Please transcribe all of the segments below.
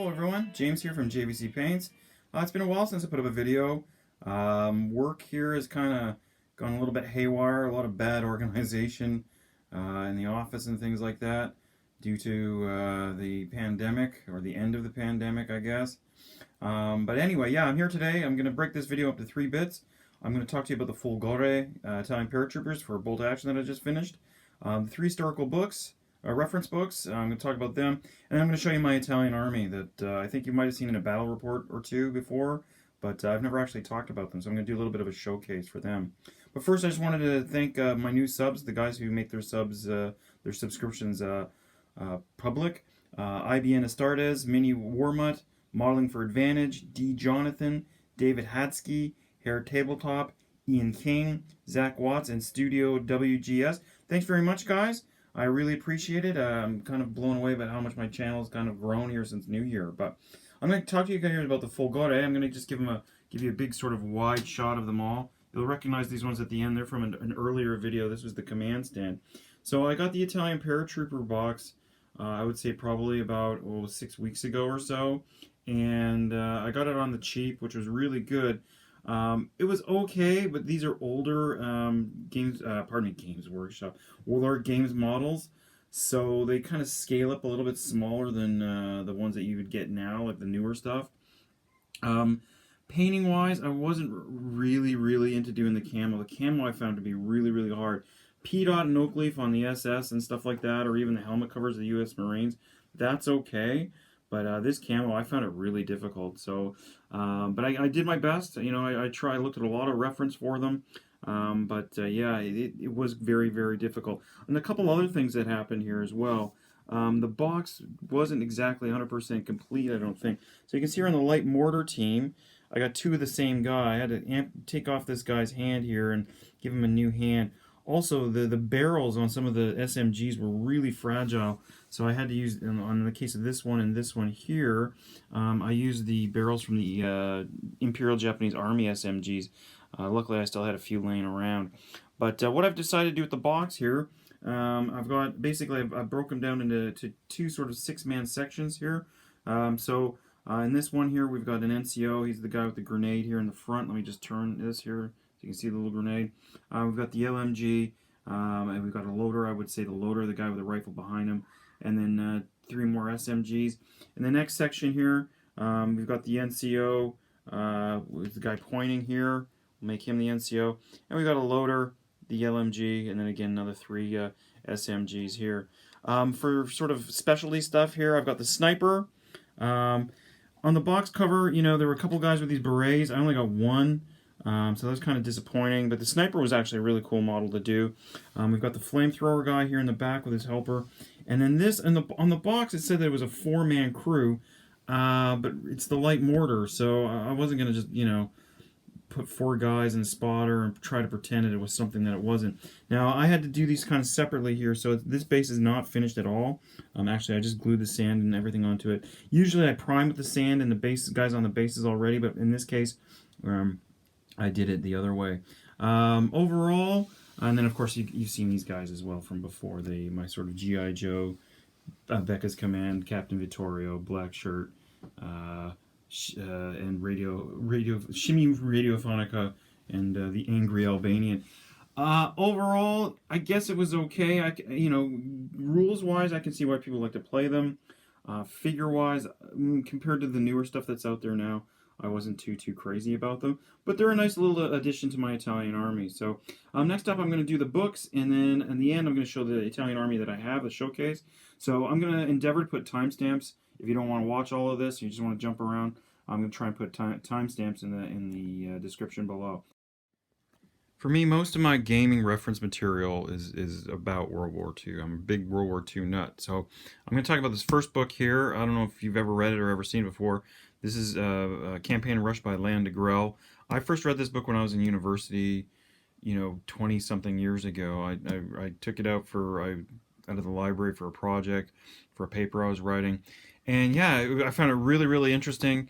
Hello everyone, James here from JVC Paints. It's been a while since I put up a video. Work here has kind of gone a little bit haywire, a lot of bad organization in the office and things like that due to the pandemic, or the end of the pandemic, I guess. But anyway, yeah, I'm here today. I'm going to break this video up to 3 bits. I'm going to talk to you about the Fulgore Italian Paratroopers for Bolt Action that I just finished. The 3 historical books. Reference books. I'm going to talk about them, and I'm going to show you my Italian army that I think you might have seen in a battle report or two before, but I've never actually talked about them, so I'm going to do a little bit of a showcase for them. But first, I just wanted to thank my new subs, the guys who make their subscriptions public. IBN Astartes, Mini Warmut, Modeling for Advantage, D. Jonathan, David Hatsky, Hair Tabletop, Ian King, Zach Watts, and Studio WGS. Thanks very much, guys. I really appreciate it. I'm kind of blown away about how much my channel has kind of grown here since New Year. But I'm going to talk to you guys about the Fulgore. I'm going to just give you a big sort of wide shot of them all. You'll recognize these ones at the end. They're from an earlier video. This was the command stand. So I got the Italian Paratrooper box, I would say probably about 6 weeks ago or so. And I got it on the cheap, which was really good. It was okay, but these are older Games Workshop, older games models, so they kind of scale up a little bit smaller than the ones that you would get now, like the newer stuff. Painting wise, I wasn't really into doing the camo. The camo I found to be really hard. P-Dot and Oak Leaf on the SS and stuff like that, or even the helmet covers of the U.S. Marines, that's okay. But this camo, I found it really difficult. So, but I did my best. You know, I looked at a lot of reference for them. Yeah, it was very difficult. And a couple other things that happened here as well. The box wasn't exactly 100% complete, I don't think. So you can see here on the light mortar team, I got 2 of the same guy. I had to take off this guy's hand here and give him a new hand. Also, the barrels on some of the SMGs were really fragile, so I had to use, on the case of this one and this one here, I used the barrels from the Imperial Japanese Army SMGs. Luckily, I still had a few laying around. But what I've decided to do with the box here, I've got, basically, I've broken them down into 2 sort of 6-man sections here. In this one here, we've got an NCO. He's the guy with the grenade here in the front. Let me just turn this here. You can see the little grenade. We've got the LMG, and we've got a loader. I would say the loader, the guy with the rifle behind him, and then 3 more SMGs. In the next section here, we've got the NCO with the guy pointing here. We'll make him the NCO, and we've got a loader, the LMG, and then again another 3 SMGs here. For sort of specialty stuff here, I've got the sniper. On the box cover, you know, there were a couple guys with these berets. I only got 1. So that was kind of disappointing, but the sniper was actually a really cool model to do. We've got the flamethrower guy here in the back with his helper, and then this, and on the box it said that it was a 4-man crew, but it's the light mortar, so I wasn't gonna just, you know, put 4 guys in a spotter and try to pretend that it was something that it wasn't. Now I had to do these kind of separately here, so this base is not finished at all. Actually, I just glued the sand and everything onto it. Usually I prime with the sand and the base guys on the bases already, but in this case, I did it the other way. Overall, and then of course you've seen these guys as well from before. My sort of G.I. Joe, Becca's Command, Captain Vittorio, Black Shirt, and Shimmy Radiophonica, and the Angry Albanian. Overall, I guess it was okay. You know, rules-wise, I can see why people like to play them. Figure-wise, compared to the newer stuff that's out there now, I wasn't too crazy about them, but they're a nice little addition to my Italian army. So next up, I'm going to do the books, and then in the end, I'm going to show the Italian army that I have, the showcase. So I'm going to endeavor to put timestamps. If you don't want to watch all of this, you just want to jump around, I'm going to try and put timestamps in the description below. For me, most of my gaming reference material is about World War II. I'm a big World War II nut. So I'm going to talk about this first book here. I don't know if you've ever read it or ever seen it before. This is a Campaign Rush by Land DeGrelle. I first read this book when I was in university, you know, 20-something years ago. I took it out out of the library for a project, for a paper I was writing. And yeah, I found it really interesting.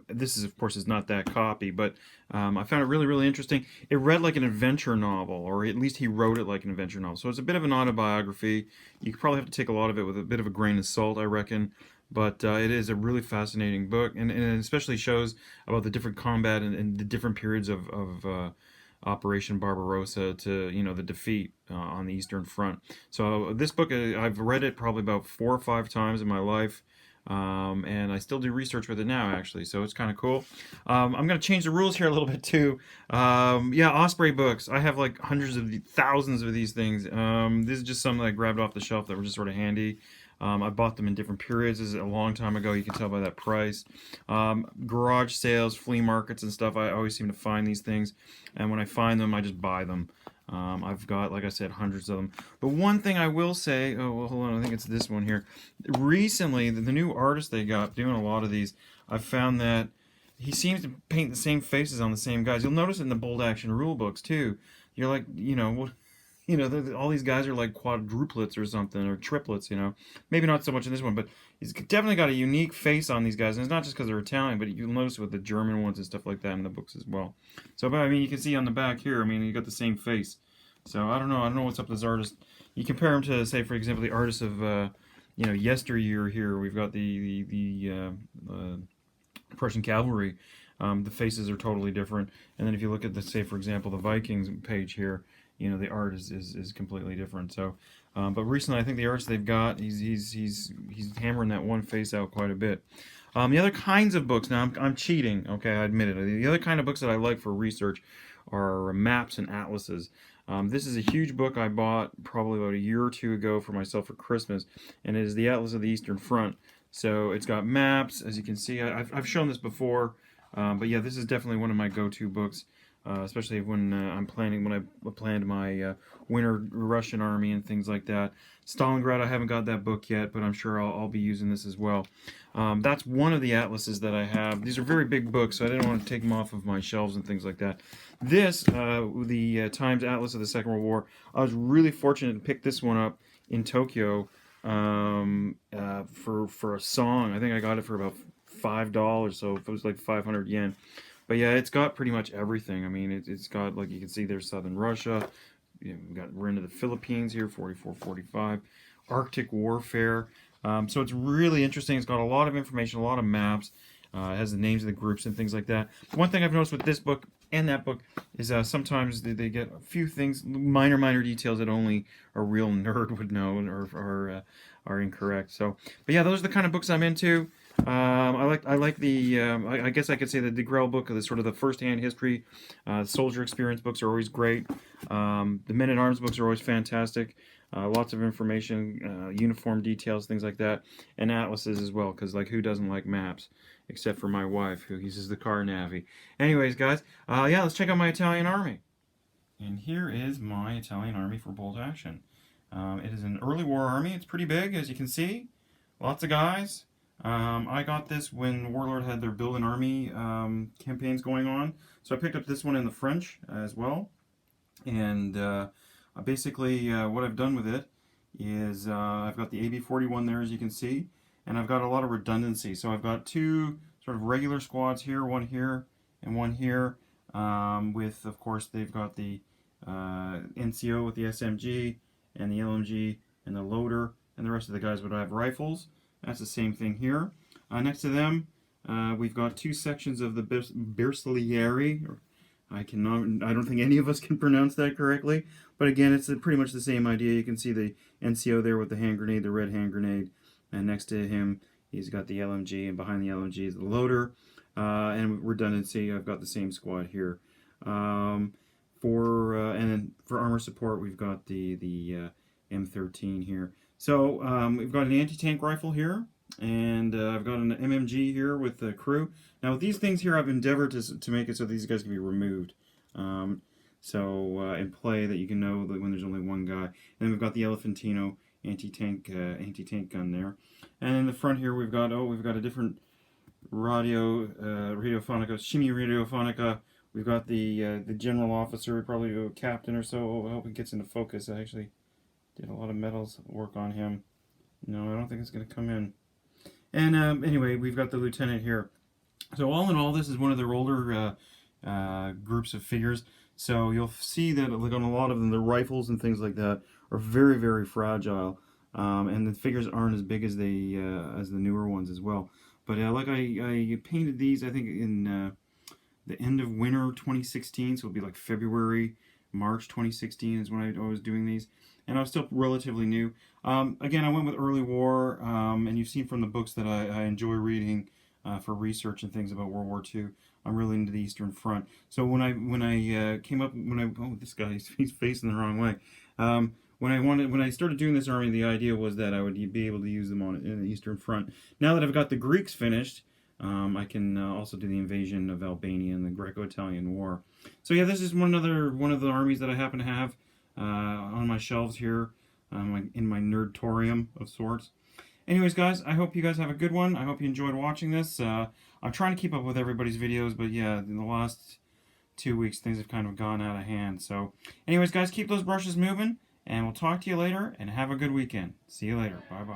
This is, of course, is not that copy, but I found it really interesting. It read like an adventure novel, or at least he wrote it like an adventure novel. So it's a bit of an autobiography. You probably have to take a lot of it with a bit of a grain of salt, I reckon. But it is a really fascinating book, and it especially shows about the different combat and the different periods of Operation Barbarossa to the defeat on the Eastern Front. So this book, I've read it probably about 4 or 5 times in my life. And I still do research with it now, actually, so it's kind of cool. I'm going to change the rules here a little bit too. Yeah, Osprey books. I have like hundreds of thousands of these things. This is just some that I grabbed off the shelf that were just sort of handy. I bought them in different periods. This is a long time ago. You can tell by that price. Garage sales, flea markets, and stuff. I always seem to find these things, and when I find them, I just buy them. I've got, like I said, hundreds of them. But one thing I will say, oh, well, hold on, I think it's this one here. Recently, the new artist they got doing a lot of these, I've found that he seems to paint the same faces on the same guys. You'll notice it in the bold action rule books too. You're like, what, all these guys are like quadruplets or something, or triplets, Maybe not so much in this one, but he's definitely got a unique face on these guys. And it's not just because they're Italian, but you'll notice with the German ones and stuff like that in the books as well. So, but I mean, you can see on the back here, I mean, you got the same face. So I don't know what's up with this artist. You compare him to, say, for example, the artists of, yesteryear here. We've got the Prussian cavalry. The faces are totally different. And then if you look at the, say, for example, the Vikings page here, the art is completely different. So, but recently I think the artist they've got, he's hammering that one face out quite a bit. The other kinds of books, now I'm cheating, okay, I admit it. The other kind of books that I like for research are maps and atlases. This is a huge book I bought probably about a year or two ago for myself for Christmas, and it is the Atlas of the Eastern Front. So it's got maps, as you can see. I've shown this before, but yeah, this is definitely one of my go-to books. Especially when I planned my winter Russian army and things like that. Stalingrad, I haven't got that book yet, but I'm sure I'll be using this as well. That's one of the atlases that I have. These are very big books, so I didn't want to take them off of my shelves and things like that. This, the Times Atlas of the Second World War, I was really fortunate to pick this one up in Tokyo for a song. I think I got it for about $5, so it was like 500 yen. But yeah, it's got pretty much everything. I mean, it's got, like you can see there's southern Russia. We're into the Philippines here, 44, 45. Arctic warfare. So it's really interesting. It's got a lot of information, a lot of maps. It has the names of the groups and things like that. One thing I've noticed with this book and that book is sometimes they get a few things, minor details that only a real nerd would know or are incorrect. So, but yeah, those are the kind of books I'm into. I like the I guess I could say the DeGrelle book, the sort of the first-hand history, soldier experience books are always great. The Men at Arms books are always fantastic. Lots of information, uniform details, things like that, and atlases as well. Because like, who doesn't like maps? Except for my wife, who uses the car navy. Anyways, guys, yeah, let's check out my Italian army. And here is my Italian army for bold action. It is an early war army. It's pretty big, as you can see. Lots of guys. I got this when Warlord had their Build an Army campaigns going on. So I picked up this one in the French as well. And basically what I've done with it is I've got the AB-41 there, as you can see. And I've got a lot of redundancy. So I've got two sort of regular squads here, one here and one here. With, of course, they've got the NCO with the SMG and the LMG and the loader. And the rest of the guys would have rifles. That's the same thing here. Next to them, we've got two sections of the Bersaglieri. I don't think any of us can pronounce that correctly. But again, it's pretty much the same idea. You can see the NCO there with the hand grenade, the red hand grenade. And next to him, he's got the LMG. And behind the LMG is the loader. And redundancy, I've got the same squad here. And then for armor support, we've got the M13 here. So we've got an anti-tank rifle here, and I've got an MMG here with the crew. Now with these things here, I've endeavored to make it so these guys can be removed. In play that you can know that when there's only one guy. And then we've got the Elefantino anti-tank gun there. And in the front here, we've got a different radiophonica, shimmy radiophonica. We've got the general officer, probably a captain or so. I hope it gets into focus. I actually did a lot of metals work on him. No, I don't think it's going to come in. And anyway, we've got the lieutenant here. So all in all, this is one of their older groups of figures. So you'll see that like on a lot of them, the rifles and things like that are very, very fragile. and the figures aren't as big as they as the newer ones as well. But like I painted these, I think in the end of winter 2016, so it'll be like February, March 2016 is when I was doing these, and I was still relatively new. Again, I went with early war, and you've seen from the books that I enjoy reading for research and things about World War II. I'm really into the Eastern Front. So when I came up oh, this guy he's facing the wrong way. When I started doing this army, the idea was that I would be able to use them in the Eastern Front. Now that I've got the Greeks finished, I can also do the invasion of Albania and the Greco-Italian War. So yeah, this is one of the armies that I happen to have on my shelves here, in my nerdtorium of sorts. Anyways, guys, I hope you guys have a good one. I hope you enjoyed watching this. I'm trying to keep up with everybody's videos, but yeah, in the last 2 weeks, things have kind of gone out of hand. So, anyways, guys, keep those brushes moving, and we'll talk to you later, and have a good weekend. See you later. Bye-bye.